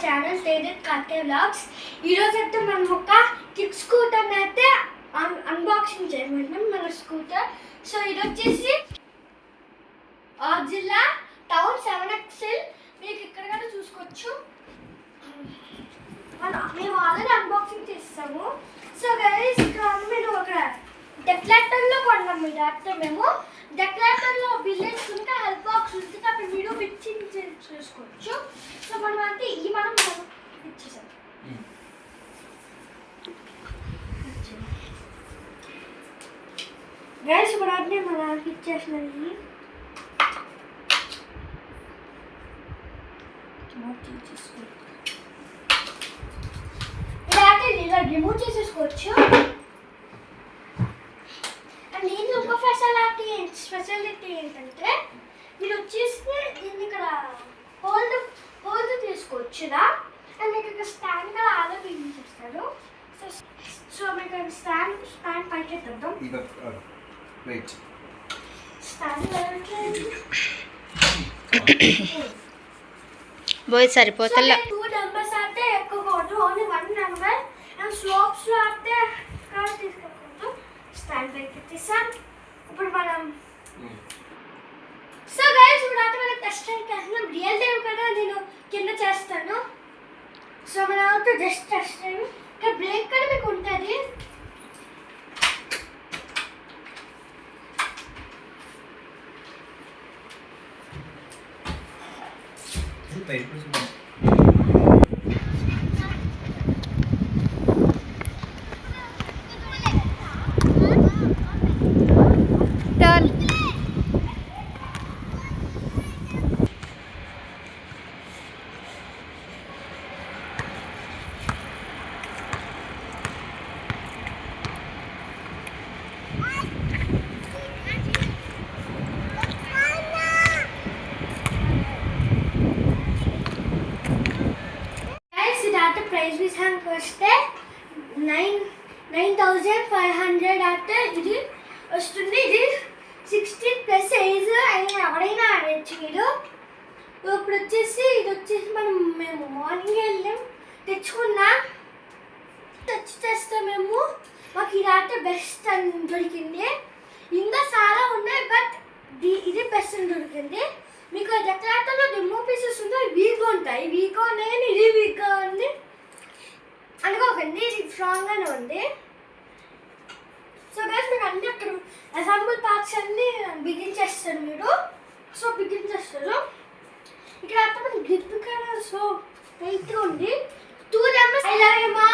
Channel తేజత్ కార్కే vlogs. ఈరోజు అయితే మనం ఒక కిక్ స్కూటర్ని అయితే అన్బాక్సింగ్ చేయమంటాం. మన స్కూటర్. సో ఇది వచ్చేసి జిల్లా టౌన్ 7XL. మీకు ఇక్కడ కూడా చూసుకోవచ్చు. మేము ఆల్రెడీ అన్బాక్సింగ్ చేస్తాము. సో గైస్ ఇక్కడ మేము ఒక డెక్లాటర్లో కొన్నాం. మీరు అంటే మేము డెక్లాటర్లో బిల్లెట్స్ ఉంటే హెల్ప్ బాక్స్ ఉంటుంది. అప్పుడు వీడియో ఫిక్సింగ్ చేసుకోవచ్చు. సో మనం అంటే మనం ఇచ్చేసాం. గైస్ ఇప్పుడు అంటే మనకి ఇచ్చేసినవి ఇలా రిమూవ్ చేసేసుకోవచ్చు. అండ్ దీంట్లో ఒక స్పెషాలిటీ ఏంటంటే మీరు వచ్చేసి దీన్ని ఇక్కడ హోల్డ్ తీసుకోవచ్చు ఇలా. అండ్ మీకు ఇక్కడ స్టాండ్ కూడా ఆలోచించి చేస్తారు. సో మీకు స్టాండ్ పైకి ఎత్తుతాం. పోయి సరిపోతలే. 2 నెంబర్స్ అయితే ఎక్కువకూడదు. Only 1 number. అండ్ స్లోప్స్లో అయితే తీసుకోకూడదు. స్టాండ్ పైకి ఎత్తేసాం. ఇప్పుడు మనం సో గైస్ ఇప్పుడు అయితే మనం టెస్ట్ చేస్తున్నాం. రియల్ టైం కదా నేను కింద చేస్తాను. సో మనం అయితే జస్ట్ టెస్ట్ టైం. ఇక్కడ బ్రేక్ కూడా మీకు ఉంటుంది. ప్రైస్ విషయానికి వస్తే 9,500 అంటే ఇది వస్తుంది. ఇది 16+ ఏజ్ అయినా ఎవరైనా ఆడచ్చు. మీరు ఇప్పుడు వచ్చేసి ఇది వచ్చేసి మేము మార్నింగ్ వెళ్ళాం తెచ్చుకున్నాం. టచ్ చేస్తే మాకు ఇది అయితే బెస్ట్ అని దొరికింది. ఇంకా చాలా ఉన్నాయి బట్ ఇది బెస్ట్ అని దొరికింది. మీకు డెక్లాటర్లో డెమో పీసెస్ ఉంటాయి. వీక్గా ఉంటాయి. వీక్గా ఉన్నాయని ఇది వీక్గా ఉంది అనుకోకండి. ఇది స్ట్రాంగ్గానే ఉంది. సో గైస్ మీకు అన్ని అక్కడ అసెంబుల్ పార్ట్స్ అన్ని బిగించేస్తారు మీరు. సో బిగించేస్తారు. ఇక్కడ అప్పుడు గ్రిప్ కదా సో టైట్గా ఉంది. 2 నెంబర్స్. అలాగే మా